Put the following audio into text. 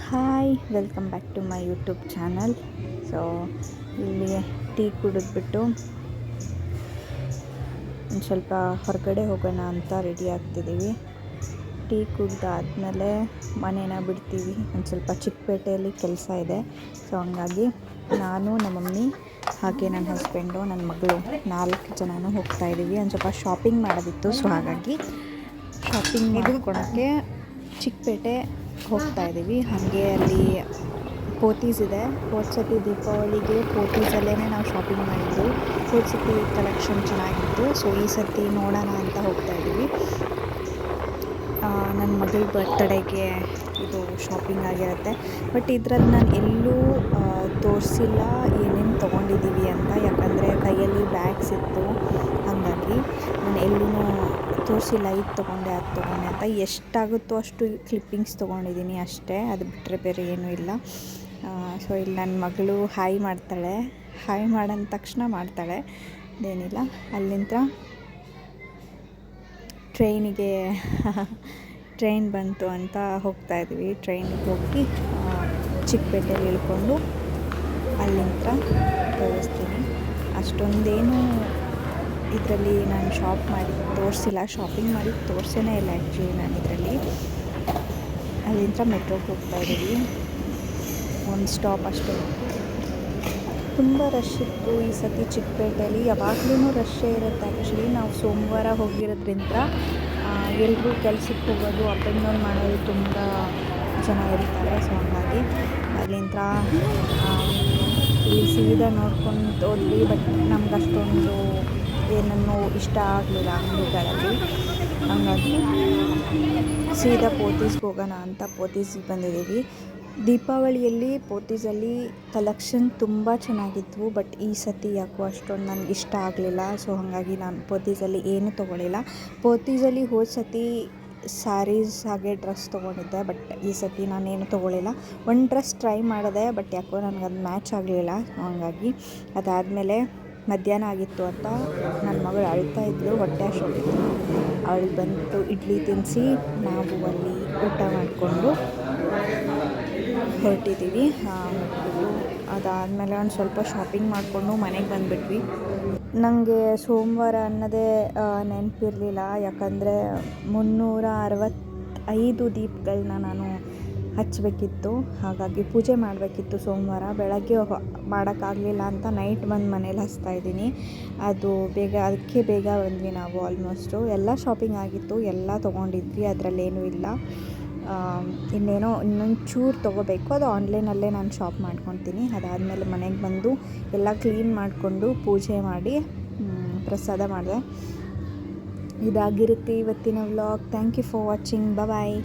Hi welcome back to my YouTube channel. So ಇಲ್ಲಿ tea ಕುಡಿದ್ಬಿಟ್ಟು ಒಂದು ಸ್ವಲ್ಪ ಹೊರಗಡೆ ಹೋಗೋಣ ಅಂತ ರೆಡಿ ಆಗ್ತಿದ್ದೀವಿ. ಟೀ ಕುಡ್ದಾದ್ಮೇಲೆ ಮನೇನ ಬಿಡ್ತೀವಿ. ಒಂದು ಸ್ವಲ್ಪ ಚಿಕ್ಕಪೇಟೆಯಲ್ಲಿ ಕೆಲಸ ಇದೆ. ಸೊ ಹಂಗಾಗಿ ನಾನು, ನಮ್ಮ ಮಮ್ಮಿ ಹಾಗೆ ನನ್ನ ಹಸ್ಬೆಂಡು, ನನ್ನ ಮಗಳು 4 ಜನನೂ ಹೋಗ್ತಾ ಇದ್ದೀವಿ. ಒಂದು ಸ್ವಲ್ಪ ಶಾಪಿಂಗ್ ಮಾಡೋದಿತ್ತು. ಸೊ ಹಾಗಾಗಿ ಶಾಪಿಂಗ್ ಮಾಡ್ಕೊಳಕ್ಕೆ ಚಿಕ್ಕಪೇಟೆ ಹೋಗ್ತಾ ಇದ್ದೀವಿ. ಹಾಗೆ ಅಲ್ಲಿ ಪೋತೀಸ್ ಇದೆ. ಹೋದ ಸತಿ ದೀಪಾವಳಿಗೆ ಪೋತೀಸಲ್ಲೇ ನಾವು ಶಾಪಿಂಗ್ ಮಾಡಿದ್ದು. ಹೋದ ಸತಿ ಕಲೆಕ್ಷನ್ ಚೆನ್ನಾಗಿತ್ತು. ಸೊ ಈ ಸತಿ ನೋಡೋಣ ಅಂತ ಹೋಗ್ತಾ ಇದ್ದೀವಿ. ನನ್ನ ಮಗಳ ಬರ್ತ್ಡೇಗೆ ಇದು ಶಾಪಿಂಗ್ ಆಗಿರುತ್ತೆ. ಬಟ್ ಇದರಲ್ಲಿ ನಾನು ಎಲ್ಲೂ ತೋರಿಸಿಲ್ಲ ಏನೇನು ತೊಗೊಂಡಿದ್ದೀವಿ ಅಂತ. ಯಾಕಂದರೆ ಕೈಯಲ್ಲಿ ಬ್ಯಾಗ್ಸ್ ಇತ್ತು, ಹಾಗಾಗಿ ನಾನು ಎಲ್ಲೂ ತೋರಿಸಿಲ್ಲ ಇದು ತೊಗೊಂಡೆ ಅದು ತೊಗೊಂಡೆ ಅಂತ. ಎಷ್ಟಾಗುತ್ತೋ ಅಷ್ಟು ಕ್ಲಿಪ್ಪಿಂಗ್ಸ್ ತೊಗೊಂಡಿದ್ದೀನಿ ಅಷ್ಟೇ, ಅದು ಬಿಟ್ಟರೆ ಬೇರೆ ಏನೂ ಇಲ್ಲ. ಸೊ ಇಲ್ಲಿ ನನ್ನ ಮಗಳು ಹಾಯ್ ಮಾಡ್ತಾಳೆ. ಹಾಯ್ ಮಾಡಂದ ತಕ್ಷಣ ಮಾಡ್ತಾಳೆ, ಅದೇನಿಲ್ಲ. ಅಲ್ಲಿಂದ ಟ್ರೈನ್ ಬಂತು ಅಂತ ಹೋಗ್ತಾ ಇದ್ವಿ. ಟ್ರೈನಿಗೆ ಹೋಗಿ ಚಿಕ್ಕಪೇಟೆಯಲ್ಲಿ ಇಳ್ಕೊಂಡು ಅಲ್ಲಿಂದ ತೋರಿಸ್ತೀನಿ. ಅಷ್ಟೊಂದೇನು ಇದರಲ್ಲಿ ನಾನು ತೋರಿಸಿಲ್ಲ, ಶಾಪಿಂಗ್ ಮಾಡಿ ತೋರಿಸೇ ಇಲ್ಲ ಆ್ಯಕ್ಚುಲಿ ನಾನು ಇದರಲ್ಲಿ. ಅಲ್ಲಿಂದ ಮೆಟ್ರೋಗೆ ಹೋಗ್ತಾ ಇದ್ದೀವಿ. ಒಂದು ಸ್ಟಾಪ್ ಅಷ್ಟೇ. ತುಂಬ ರಶ್ ಇತ್ತು ಈ ಸತಿ ಚಿಕ್ಕಪೇಟೆಯಲ್ಲಿ. ಯಾವಾಗಲೂ ರಶ್ಶೇ ಇರುತ್ತೆ ಆ್ಯಕ್ಚುಲಿ. ನಾವು ಸೋಮವಾರ ಹೋಗಿರೋದ್ರಿಂದ ಎಲ್ಲರೂ ಕೆಲ್ಸಕ್ಕೆ ಹೋಗೋದು, ಅಪ್ ಆ್ಯಂಡ್ ಡೌನ್ ಮಾಡೋದು ತುಂಬ ಜನ ಇರ್ತಾರೆ. ಸೊ ಹಾಗಾಗಿ ಅಲ್ಲಿಂದ ಇಲ್ಲಿ ಸೀದಾ ನೋಡ್ಕೊಂಡು ಹೋದ್ವಿ. ಬಟ್ ನಮ್ಗೆ ಅಷ್ಟೊಂದು ಏನನ್ನೂ ಇಷ್ಟ ಆಗಲಿಲ್ಲ ಅಂಗಡಿಗಳಲ್ಲಿ. ಹಾಗಾಗಿ ಸೀದಾ ಪೋತೀಸ್ಗೆ ಹೋಗೋಣ ಅಂತ ಪೋತೀಸಿಗೆ ಬಂದಿದ್ದೀವಿ. ದೀಪಾವಳಿಯಲ್ಲಿ ಪೋತೀಸಲ್ಲಿ ಕಲೆಕ್ಷನ್ ತುಂಬ ಚೆನ್ನಾಗಿದ್ವು. ಬಟ್ ಈ ಸತಿ ಯಾಕೋ ಅಷ್ಟೊಂದು ನನಗೆ ಇಷ್ಟ ಆಗಲಿಲ್ಲ. ಸೊ ಹಾಗಾಗಿ ನಾನು ಪೋತೀಸಲ್ಲಿ ಏನೂ ತೊಗೊಳ್ಳಿಲ್ಲ. ಪೋತೀಸಲ್ಲಿ ಹೋದ ಸತಿ ಸ್ಯಾರೀಸ್ ಹಾಗೆ ಡ್ರೆಸ್ ತೊಗೊಂಡಿದ್ದೆ. ಬಟ್ ಈ ಸತಿ ನಾನೇನು ತೊಗೊಳ್ಳಿಲ್ಲ. ಒಂದು ಡ್ರೆಸ್ ಟ್ರೈ ಮಾಡಿದೆ, ಬಟ್ ಯಾಕೋ ನನಗದು ಮ್ಯಾಚ್ ಆಗಲಿಲ್ಲ. ಹಾಗಾಗಿ ಅದಾದಮೇಲೆ ಮಧ್ಯಾಹ್ನ ಆಗಿತ್ತು ಅಂತ ನನ್ನ ಮಗಳು ಅಳ್ತಾ ಇದ್ಳು, ಹೊಟ್ಟೆ ಹಸಿವಿತ್ತು. ಅವಳು ಬಂದು ಇಡ್ಲಿ ತಿನ್ನಿಸಿ ನಾವು ಅಲ್ಲಿ ಊಟ ಮಾಡಿಕೊಂಡು ಹೊರಟಿದ್ದೀವಿ. ಅದಾದಮೇಲೆ ಒಂದು ಸ್ವಲ್ಪ ಶಾಪಿಂಗ್ ಮಾಡಿಕೊಂಡು ಮನೆಗೆ ಬಂದುಬಿಟ್ವಿ. ನನಗೆ ಸೋಮವಾರ ಅನ್ನೋದೇ ನೆನಪಿರಲಿಲ್ಲ. ಯಾಕಂದರೆ 365 ದೀಪಗಳನ್ನ ನಾನು ಹಚ್ಚಬೇಕಿತ್ತು. ಹಾಗಾಗಿ ಪೂಜೆ ಮಾಡಬೇಕಿತ್ತು ಸೋಮವಾರ. ಬೆಳಗ್ಗೆ ಮಾಡೋಕ್ಕಾಗಲಿಲ್ಲ ಅಂತ ನೈಟ್ ಬಂದು ಮನೇಲಿ ಹಚ್ತಾಯಿದ್ದೀನಿ. ಅದಕ್ಕೆ ಬೇಗ ಬಂದ್ವಿ ನಾವು. ಆಲ್ಮೋಸ್ಟು ಎಲ್ಲ ಶಾಪಿಂಗ್ ಆಗಿತ್ತು, ಎಲ್ಲ ತೊಗೊಂಡಿದ್ವಿ, ಅದರಲ್ಲೇನೂ ಇಲ್ಲ. ಇನ್ನೊಂದು ಚೂರು ತೊಗೋಬೇಕು, ಅದು ಆನ್ಲೈನಲ್ಲೇ ನಾನು ಶಾಪ್ ಮಾಡ್ಕೊತೀನಿ. ಅದಾದಮೇಲೆ ಮನೆಗೆ ಬಂದು ಎಲ್ಲ ಕ್ಲೀನ್ ಮಾಡಿಕೊಂಡು ಪೂಜೆ ಮಾಡಿ ಪ್ರಸಾದ ಮಾಡಿದೆ. ಇದಾಗಿರುತ್ತೆ ಇವತ್ತಿನ vlog. Thank you for watching. Bye.